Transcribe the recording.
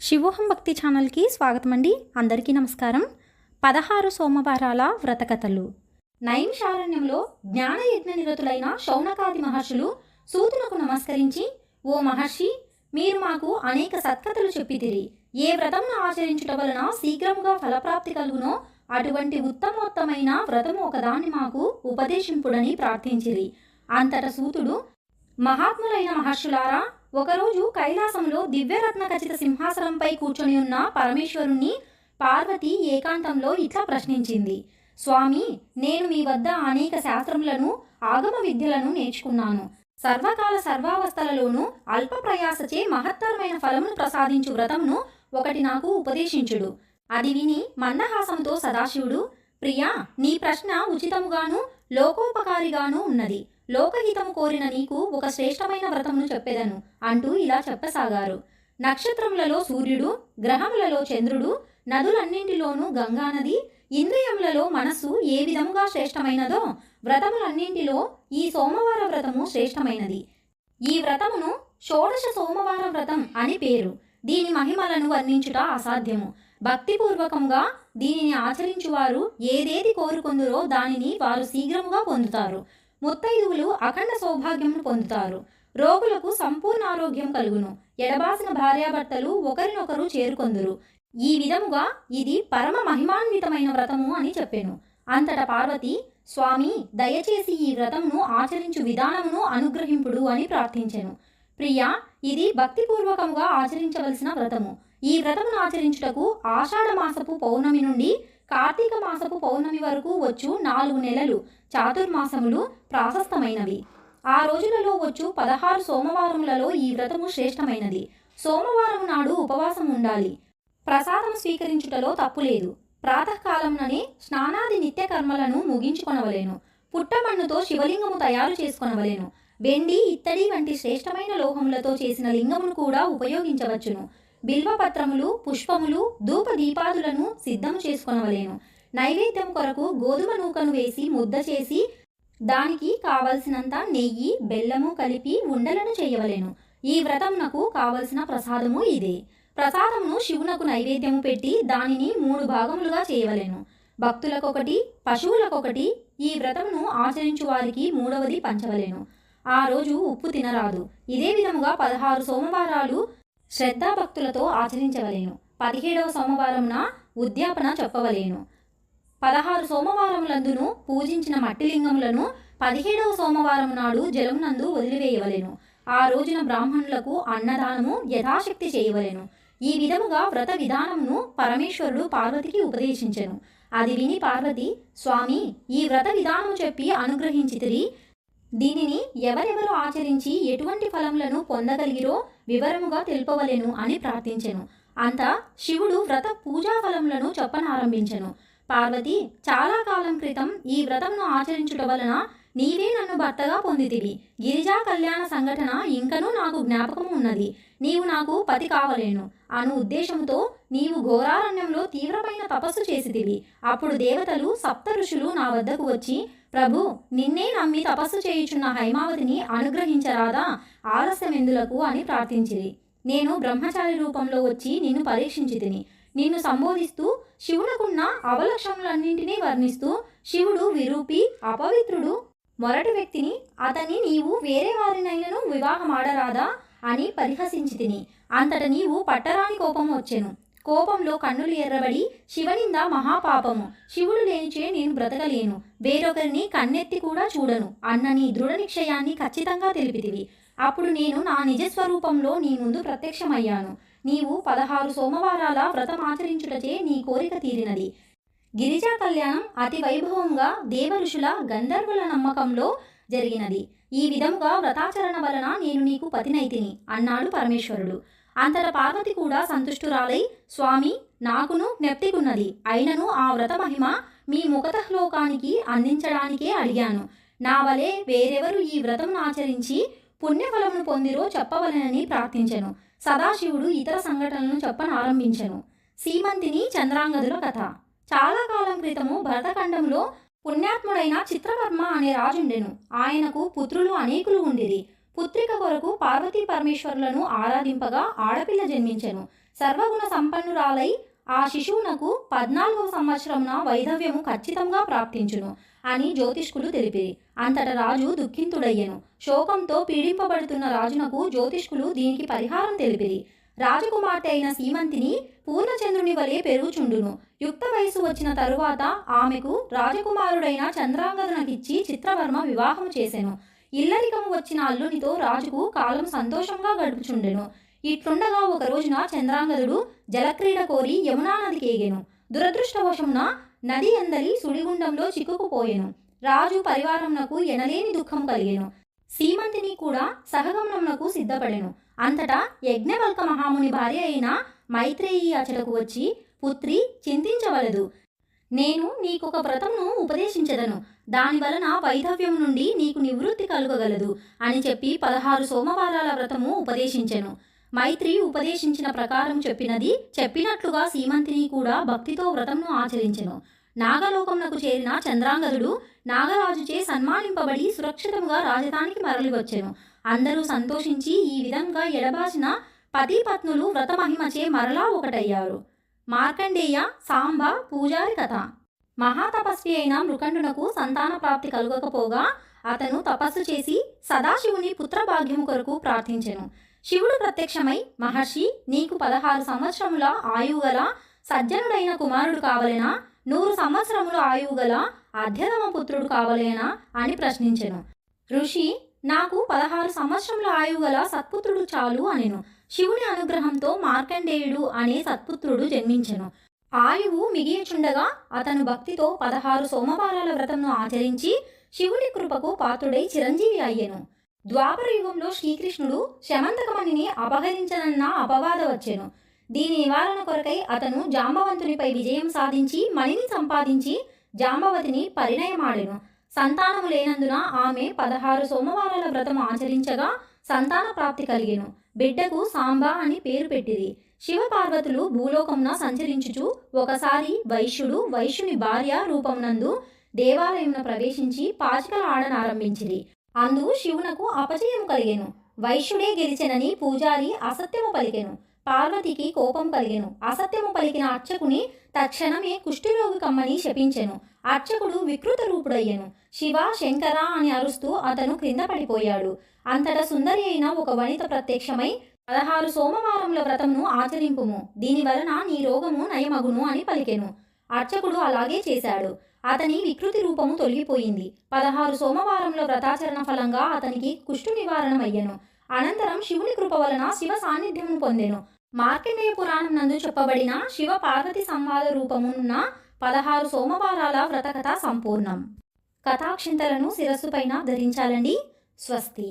శివోహం భక్తి ఛానల్కి స్వాగతం అండి. అందరికీ నమస్కారం. 16 సోమవారాల వ్రతకథలు. నైమిషారణ్యంలో జ్ఞానయజ్ఞ నిరతులైన శౌనకాది మహర్షులు సూతునకు నమస్కరించి, ఓ మహర్షి, మీరు మాకు అనేక సత్కథలు చెప్పితిరి. ఏ వ్రతమును ఆచరించుట వలన శీఘ్రముగా ఫలప్రాప్తి కలుగునో అటువంటి ఉత్తమోత్తమైన వ్రతము ఒకదాన్ని మాకు ఉపదేశింపుడని ప్రార్థించిరి. అంతట సూతుడు, మహాత్ములైన మహర్షులారా, ఒకరోజు కైలాసంలో దివ్యరత్న ఖచ్చిత సింహాసనంపై కూర్చొని ఉన్న పరమేశ్వరుణ్ణి పార్వతి ఏకాంతంలో ఇట్లా ప్రశ్నించింది. స్వామి, నేను మీ వద్ద అనేక శాస్త్రములను, ఆగమ విద్యలను నేర్చుకున్నాను. సర్వకాల సర్వావస్థలలోనూ అల్ప ప్రయాసచే మహత్తరమైన ఫలమును ప్రసాదించు వ్రతమును ఒకటి నాకు ఉపదేశించుడు. అది విని మందహాసంతో సదాశివుడు, ప్రియా, నీ ప్రశ్న ఉచితముగాను లోకోపకారిగాను ఉన్నది. లోకహితము కోరిన నీకు ఒక శ్రేష్టమైన వ్రతమును చెప్పెదను అంటూ ఇలా చెప్పసాగారు. నక్షత్రములలో సూర్యుడు, గ్రహములలో చంద్రుడు, నదులన్నింటిలోనూ గంగానది, ఇంద్రియములలో మనస్సు ఏ విధముగా శ్రేష్టమైనదో వ్రతములన్నింటిలో ఈ సోమవార వ్రతము శ్రేష్టమైనది. ఈ వ్రతమును షోడశ సోమవార వ్రతం అని పేరు. దీని మహిమలను వర్ణించుట అసాధ్యము. భక్తిపూర్వకంగా దీనిని ఆచరించువారు ఏదేది కోరుకొందురో దానిని వారు శీఘ్రముగా పొందుతారు. ముత్తైదువులు అఖండ సౌభాగ్యమును పొందుతారు. రోగులకు సంపూర్ణ ఆరోగ్యం కలుగును. ఎడబాసిన భార్యాభర్తలు ఒకరినొకరు చేరుకొందురు. ఈ విధముగా ఇది పరమ మహిమాన్వితమైన వ్రతము అని చెప్పెను. అంతటా పార్వతి, స్వామి, దయచేసి ఈ వ్రతమును ఆచరించు విధానమును అనుగ్రహింపుడు అని ప్రార్థించెను. ప్రియా, ఇది భక్తిపూర్వకంగా ఆచరించవలసిన వ్రతము. ఈ వ్రతమును ఆచరించుటకు ఆషాఢ మాసపు పౌర్ణమి నుండి కార్తీక మాసపు పౌర్ణమి వరకు వచ్చు 4 నెలలు చాతుర్మాసములు ప్రాశస్తమైనవి. ఆ రోజులలో వచ్చు 16 సోమవారములలో ఈ వ్రతము శ్రేష్టమైనది. సోమవారం నాడు ఉపవాసం ఉండాలి. ప్రసాదం స్వీకరించుటలో తప్పులేదు. ప్రాతకాలంలోనే స్నానాది నిత్య కర్మలను ముగించుకొనవలేను. పుట్టమన్నుతో శివలింగము తయారు చేసుకొనవలేను. వెండి, ఇత్తడి వంటి శ్రేష్టమైన లోహములతో చేసిన లింగమును కూడా ఉపయోగించవచ్చును. బిల్వపత్రములు, పుష్పములు, ధూప దీపాదులను సిద్ధము చేసుకొనవలేను. నైవేద్యం కొరకు గోధుమ నూకను వేసి ముద్ద చేసి దానికి కావలసినంత నెయ్యి, బెల్లము కలిపి ఉండలను చేయవలెను. ఈ వ్రతమునకు కావలసిన ప్రసాదము ఇదే. ప్రసాదమును శివునకు నైవేద్యము పెట్టి దానిని 3 భాగములుగా చేయవలెను. భక్తులకొకటి, పశువులకొకటి. ఈ వ్రతమును ఆచరించు వారికి 3వది పంచవలెను. ఆ రోజు ఉప్పు తినరాదు. ఇదే విధముగా 16 సోమవారాలు శ్రద్ధాభక్తులతో ఆచరించవలేను. 17వ సోమవారమున ఉద్యాపన చెప్పవలేను. 16 సోమవారములందును పూజించిన మట్టి లింగములను 17వ సోమవారం నాడు జలమునందు వదిలివేయవలెను. ఆ రోజున బ్రాహ్మణులకు అన్నదానము యథాశక్తి చేయవలెను. ఈ విధముగా వ్రత విధానమును పరమేశ్వరుడు పార్వతికి ఉపదేశించెను. అది విని పార్వతి, స్వామి, ఈ వ్రత విధానము చెప్పి అనుగ్రహించితిరి. దీనిని ఎవరెవరు ఆచరించి ఎటువంటి ఫలములను పొందగలిగిరో వివరముగా తెలుపవలెను అని ప్రార్థించెను. అంతా శివుడు వ్రత పూజా ఫలములను చెప్పనారంభించెను. పార్వతి, చాలా కాలం క్రితం ఈ వ్రతమును ఆచరించుట వలన నీవే నన్ను భర్తగా పొందితివి. గిరిజా కళ్యాణ సంఘటన ఇంకనూ నాకు జ్ఞాపకము ఉన్నది. నీవు నాకు పతి కావలేను అను ఉద్దేశముతో నీవు ఘోరారణ్యంలో తీవ్రమైన తపస్సు చేసితివి. అప్పుడు దేవతలు, సప్త ఋషులు నా వద్దకు వచ్చి, ప్రభు, నిన్నే నమ్మి తపస్సు చేయుచున్న హైమావతిని అనుగ్రహించరాదా, ఆలస్యమెందులకు అని ప్రార్థించిరి. నేను బ్రహ్మచారి రూపంలో వచ్చి నిన్ను పరీక్షించి తిని నిన్ను సంబోధిస్తూ శివునకున్న అవలక్షణములన్నింటినీ వర్ణిస్తూ, శివుడు విరూపి, అపవిత్రుడు, మొరటి వ్యక్తిని, అతన్ని నీవు వేరే వారినైనను వివాహమాడరాదా అని పరిహసించి తిని. అంతట నీవు పట్టరాని కోపము వచ్చెను. కోపంలో కన్నులు ఎర్రబడి, శివనింద మహాపాపము, శివుడు లేనిచే నేను బ్రతకలేను, వేరొకరిని కన్నెత్తి కూడా చూడను అన్న నీ దృఢ నిశ్చయాన్ని ఖచ్చితంగా తెలిపితివి. అప్పుడు నేను నా నిజస్వరూపంలో నీ ముందు ప్రత్యక్షమయ్యాను. నీవు 16 సోమవారాల వ్రతం ఆచరించుటచే నీ కోరిక తీరినది. గిరిజా కళ్యాణం అతి వైభవంగా దేవ ఋషుల, గంధర్వుల నమ్మకంలో జరిగినది. ఈ విధముగా వ్రతాచరణ వలన నేను నీకు పతినైతిని అన్నాడు పరమేశ్వరుడు. అంతట పార్వతి కూడా సంతుష్టురాలై, స్వామి, నాకును జ్ఞప్తికున్నది. అయినను ఆ వ్రత మహిమ మీ ముఖతహ్లోకానికి అందించడానికే అడిగాను. నా వలె వేరెవరు ఈ వ్రతమును ఆచరించి పుణ్యఫలమును పొందిరో చెప్పవలెనని ప్రార్థించెను. సదాశివుడు ఇతర సంఘటనలను చెప్పనారంభించెను. సీమంతిని చంద్రాంగదుల కథ. చాలా కాలం క్రితము భరతఖండంలో పుణ్యాత్ముడైన చిత్రవర్మ అనే రాజుండెను. ఆయనకు పుత్రులు అనేకులు ఉండిరి. పుత్రిక కొరకు పార్వతీ పరమేశ్వరులను ఆరాధింపగా ఆడపిల్ల జన్మించెను. సర్వగుణ సంపన్నురాలై ఆ శిశువునకు 14వ సంవత్సరమున వైధవ్యము ఖచ్చితంగా ప్రాప్తించును అని జ్యోతిష్కులు తెలిపిరి. అంతట రాజు దుఃఖింతుడయ్యెను. శోకంతో పీడింపబడుతున్న రాజునకు జ్యోతిష్కులు దీనికి పరిహారం తెలిపిరి. రాజకుమార్తె అయిన సీమంతిని పూర్ణచంద్రుని వలె పెరుగుచుండును. యుక్త వయసు వచ్చిన తరువాత ఆమెకు రాజకుమారుడైన చంద్రాంగదునకిచ్చి చిత్రవర్మ వివాహము చేసెను. ఇల్లరికము వచ్చిన అల్లునితో రాజుకు కాలం సంతోషంగా గడుపుచుండెను. ఇట్లుండగా ఒక రోజున చంద్రాంగదుడు జలక్రీడ కోరి యమునా నదికి ఎగెను. దురదృష్టవశమున నది అందలి సుడిగుండంలో చిక్కుకుపోయెను. రాజు పరివారమునకు ఎనలేని దుఃఖం కలిగెను. సీమంతిని కూడా సహగమనమునకు సిద్ధపడెను. అంతటా యజ్ఞవల్క మహాముని భార్య అయిన మైత్రేయి అచటకు వచ్చి, పుత్రి, చింతించవలదు. నేను నీకొక వ్రతమును ఉపదేశించదను. దాని వలన వైధవ్యం నుండి నీకు నివృత్తి కలుగగలదు అని చెప్పి 16 సోమవారాల వ్రతము ఉపదేశించెను. మైత్రి ఉపదేశించిన ప్రకారం చెప్పినట్లుగా సీమంతిని కూడా భక్తితో వ్రతంను ఆచరించెను. నాగలోకమునకు చేరిన చంద్రాంగదుడు నాగరాజుచే సన్మానింపబడి సురక్షితంగా రాజధానికి మరలి వచ్చెను. అందరూ సంతోషించి ఈ విధంగా ఎడబాసిన పతి పత్నులు వ్రతమహిమచే మరలా ఒకటయ్యారు. మార్కండేయ సాంబ పూజారి కథ. మహాతపస్వి అయిన మృకండునకు సంతాన ప్రాప్తి కలుగకపోగా అతను తపస్సు చేసి సదాశివుని పుత్రభాగ్యము కొరకు ప్రార్థించెను. శివుడు ప్రత్యక్షమై, మహర్షి, నీకు 16 సంవత్సరముల ఆయువు గల సజ్జనుడైన కుమారుడు కావలేనా? 100 సంవత్సరముల ఆయువు గల అధ్యతమ పుత్రుడు కావలేనా అని ప్రశ్నించెను. ఋషి, నాకు 16 సంవత్సరముల ఆయువు గల సత్పుత్రుడు చాలు అనెను. శివుని అనుగ్రహంతో మార్కండేయుడు అనే సత్పుత్రుడు జన్మించెను. ఆయువు మిగియచుండగా అతను భక్తితో 16 సోమవారాల వ్రతంను ఆచరించి శివుని కృపకు పాత్రుడై చిరంజీవి అయ్యెను. ద్వాపర యుగంలో శ్రీకృష్ణుడు శమంతకమణిని అపహరించనన్న అపవాద వచ్చెను. దీని నివారణ కొరకై అతను జాంబవంతునిపై విజయం సాధించి మణిని సంపాదించి జాంబవతిని పరిణయమాడెను. సంతానము లేనందున ఆమె 16 సోమవారాల వ్రతం ఆచరించగా సంతాన ప్రాప్తి కలిగెను. బిడ్డకు సాంబ అని పేరు పెట్టిరి. శివపార్వతులు భూలోకమున సంచరించుచు ఒకసారి వైశ్యుని భార్య రూపమునందు దేవాలయమున ప్రవేశించి పాచికల ఆడనారంభించిరి. అందు శివునకు అపజయము కలిగెను. వైశ్యుడే గెలిచెనని పూజారి అసత్యము పలికెను. పార్వతికి కోపం కలిగెను. అసత్యము పలికిన అర్చకుని తక్షణమే కుష్ఠరోగి కమ్మని శపించెను. అర్చకుడు వికృత రూపుడయ్యెను. శివ, శంకర అని అరుస్తూ అతను క్రింద పడిపోయాడు. అంతటా సుందరి అయిన ఒక వనిత ప్రత్యక్షమై, 16 సోమవారముల వ్రతమును ఆచరింపుము, దీనివలన నీ రోగము నయమగును అని పలికెను. అర్చకుడు అలాగే చేశాడు. అతని వికృతి రూపము తొలగిపోయింది. 16 సోమవారముల వ్రతాచరణ ఫలంగా అతనికి కుష్టు నివారణమయ్యెను. అనంతరం శివుని కృప వలన శివ సాన్నిధ్యమును పొందెను. మార్కండేయ పురాణం నందు చెప్పబడిన శివ పార్వతి సంవాద రూపమున్న 16 సోమవారాల వ్రతకథ సంపూర్ణం. కథాక్షింతలను శిరస్సుపైన ధరించాలండి. స్వస్తి.